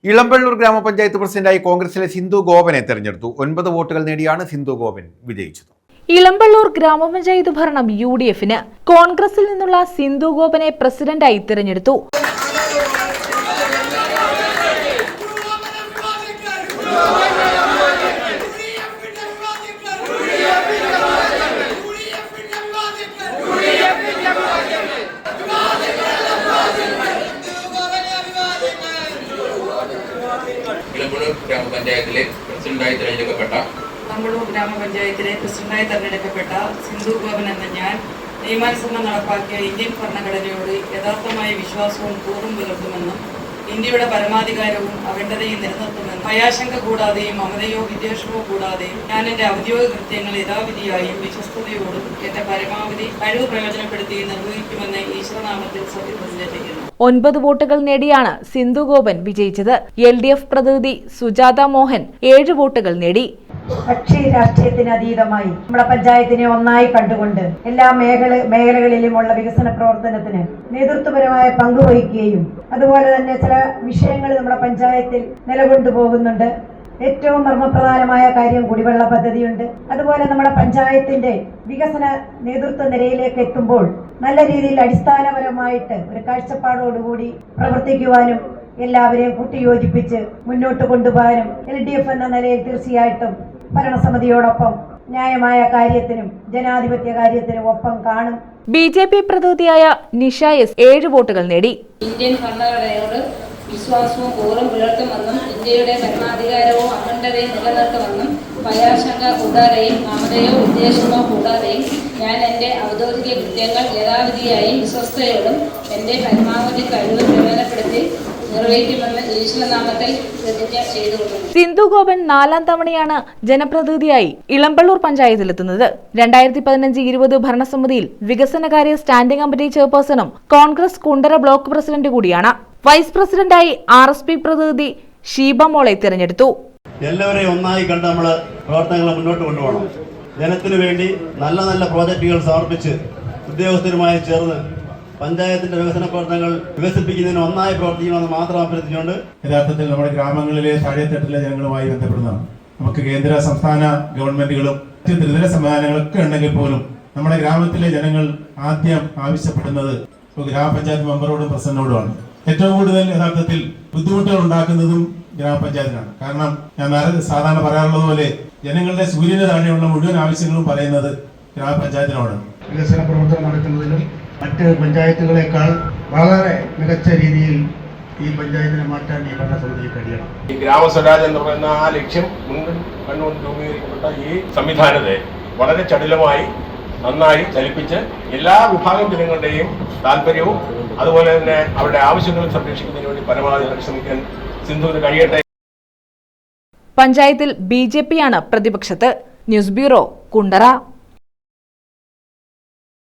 ഇളമ്പള്ളൂർ ഗ്രാമപഞ്ചായത്ത് പ്രസിഡന്റായി കോൺഗ്രസിലെ സിന്ധു ഗോപനെ തെരഞ്ഞെടുത്തു. 9 വോട്ടുകൾ നേടിയാണ് സിന്ധു ഗോപൻ വിജയിച്ചത്. ഇളമ്പള്ളൂർ ഗ്രാമപഞ്ചായത്ത് ഭരണം UDF-ന് കോൺഗ്രസിൽ നിന്നുള്ള സിന്ധു ഗോപനെ പ്രസിഡന്റായി തെരഞ്ഞെടുത്തു. ഇളമ്പള്ളൂർ ഗ്രാമപഞ്ചായത്തിലെ പ്രസിഡന്റായി തെരഞ്ഞെടുക്കപ്പെട്ട സിന്ധു ഗോപൻ എന്ന ഞാൻ നിയമാനുസരണം നടപ്പാക്കിയ ഇന്ത്യൻ ഭരണഘടനയോട് യഥാർത്ഥമായ വിശ്വാസവും കൂറും പുലർത്തുമെന്നും ഇന്ത്യയുടെ പരമാധികാരവും അഖണ്ഡതയും നിലനിർത്തുമെന്നും ഭയാശങ്ക കൂടാതെയും മമതയോ വിദ്വേഷമോ കൂടാതെയും ഞാൻ എൻ്റെ ഔദ്യോഗിക കൃത്യങ്ങൾ യഥാവിധിയായും വിശ്വസ്തയോടും എൻ്റെ പരമാവധി കഴിവ് പ്രയോജനപ്പെടുത്തി നിർവഹിക്കുമെന്ന് ഈശ്വരനാമത്തിൽ സത്യപ്രതിജ്ഞ ചെയ്യുന്നു. 9 വോട്ടുകൾ നേടിയാണ് സിന്ധു ഗോപൻ വിജയിച്ചത്. LDF പ്രതിനിധി സുജാത മോഹൻ 7 വോട്ടുകൾ നേടി. കക്ഷി രാഷ്ട്രീയത്തിന് അതീതമായി നമ്മുടെ പഞ്ചായത്തിനെ ഒന്നായി കണ്ടുകൊണ്ട് എല്ലാ മേഖലകളിലുമുള്ള വികസന പ്രവർത്തനത്തിന് നേതൃത്വപരമായ പങ്കുവഹിക്കുകയും അതുപോലെ തന്നെ ചില വിഷയങ്ങൾ നമ്മുടെ പഞ്ചായത്തിൽ നിലകൊണ്ടുപോകുന്നുണ്ട്. ഏറ്റവും മർമ്മപ്രധാനമായ കാര്യം കുടിവെള്ള പദ്ധതിയുണ്ട്. അതുപോലെ നമ്മുടെ പഞ്ചായത്തിന്റെ വികസന നേതൃത്വ നിരയിലേക്ക് എത്തുമ്പോൾ നല്ല രീതിയിൽ അടിസ്ഥാനപരമായിട്ട് ഒരു കാഴ്ചപ്പാടോടുകൂടി പ്രവർത്തിക്കുവാനും എല്ലാവരെയും കൂട്ടിയോജിപ്പിച്ച് മുന്നോട്ട് കൊണ്ടുപോകാനും LDF എന്ന നിലയിൽ തീർച്ചയായിട്ടും ഭരണസമിതിയോടൊപ്പം ന്യായമായ കാര്യത്തിനും ജനാധിപത്യ കാര്യത്തിനും ഒപ്പം കാണും. BJP പ്രതിനിധിയായ നിഷ S 7 വോട്ടുകൾ നേടി. ഇന്ത്യൻ ഭരണഘടനയോട് വിശ്വാസവും കൂറും പുലർത്തുമെന്നും ഇന്ത്യയുടെ പരമാധികാരവും അഖണ്ഡതയും നിലനിർത്തുമെന്നും ഭയാശങ്ക കൂടാതെയും മമതയോ വിദ്വേഷമോ കൂടാതെയും ഞാൻ എൻ്റെ ഔദ്യോഗിക കൃത്യങ്ങൾ യഥാവിധിയായും വിശ്വസ്തയോടും എൻ്റെ പരമാവധി കഴിവ് പ്രയോജനപ്പെടുത്തി നിർവഹിക്കുമെന്ന് ഈശ്വരനാമത്തിൽ പ്രതിജ്ഞ ചെയ്തുകൊള്ളുന്നു. സിന്ധു ഗോപൻ 4ാം തവണയാണ് ജനപ്രതിനിധിയായി ഇളമ്പള്ളൂർ പഞ്ചായത്തിലെത്തുന്നത്. 2015-20 ഭരണസമിതിയിൽ വികസനകാര്യ സ്റ്റാൻഡിംഗ് കമ്മിറ്റി ചെയർപേഴ്സണും കോൺഗ്രസ് കുണ്ടറ ബ്ലോക്ക് പ്രസിഡന്റ് കൂടിയാണ്. വൈസ് പ്രസിഡന്റായി RSP പ്രതിനിധി ഷീബ മോളെ തിരഞ്ഞെടുത്തു. എല്ലാവരെയും ഒന്നായി കണ്ട് നമ്മൾ പ്രവർത്തനങ്ങൾ മുന്നോട്ട് കൊണ്ടുപോകണം. ജനത്തിനു വേണ്ടി നല്ല നല്ല പ്രോജക്റ്റുകൾ സമർപ്പിച്ച് ഉദ്യോഗസ്ഥരുമായി ചേർന്ന് പഞ്ചായത്തിന്റെ വികസന പ്രവർത്തനങ്ങൾ വികസിപ്പിക്കുന്നതിന് ഒന്നായി പ്രവർത്തിക്കണമെന്ന് മാത്രം അഭ്യർത്ഥിച്ചുകൊണ്ട് യഥാർത്ഥത്തിൽ നമ്മുടെ ഗ്രാമങ്ങളിലെ താഴെത്തട്ടിലെ ജനങ്ങളുമായി ബന്ധപ്പെടുന്നതാണ്. നമുക്ക് കേന്ദ്ര സംസ്ഥാന ഗവൺമെന്റുകളും ത്രിതല സംവിധാനങ്ങളൊക്കെ ഉണ്ടെങ്കിൽ പോലും നമ്മുടെ ഗ്രാമത്തിലെ ജനങ്ങൾ ആദ്യം ആവശ്യപ്പെടുന്നത് ഗ്രാമപഞ്ചായത്ത് മെമ്പറോടും പ്രസിഡന്റിനോടുമാണ്. ഏറ്റവും കൂടുതൽ യഥാർത്ഥത്തിൽ ബുദ്ധിമുട്ടുകൾ ഉണ്ടാക്കുന്നതും ഗ്രാമപഞ്ചായത്തിനാണ്. കാരണം ഞാൻ സാധാരണ പറയാറുള്ളത് പോലെ ജനങ്ങളുടെ സൂര്യന് താഴെയുള്ള മുഴുവൻ ആവശ്യങ്ങളും പറയുന്നത് ഗ്രാമപഞ്ചായത്തിനോടാണ്. വികസന പ്രവർത്തനം നടക്കുന്നതിലും മറ്റ് പഞ്ചായത്തുകളെക്കാൾ വളരെ മികച്ച രീതിയിൽ ഈ പഞ്ചായത്തിനെ മാറ്റാൻ ഈ ഭരണസമിതിക്ക് കഴിയണം. ഈ ഗ്രാമസ്വരാജ് എന്ന് പറയുന്ന ആ ലക്ഷ്യം മുൻപിൽ കണ്ടുകൊണ്ട് രൂപീകരിക്കപ്പെട്ട ഈ സംവിധാനത്തെ വളരെ ചടുലമായി നന്നായി ചലിപ്പിച്ച് എല്ലാ വിഭാഗം ജനങ്ങളുടെയും താല്പര്യവും അതുപോലെ തന്നെ അവരുടെ ആവശ്യങ്ങളും സംരക്ഷിക്കുന്നതിന് വേണ്ടി പരമാവധി പരിശ്രമിക്കാൻ സിന്ധുവിന് കഴിയട്ടെ. പഞ്ചായത്തിൽ BJP-യാണ് പ്രതിപക്ഷത്ത്. News bureau, Kundara.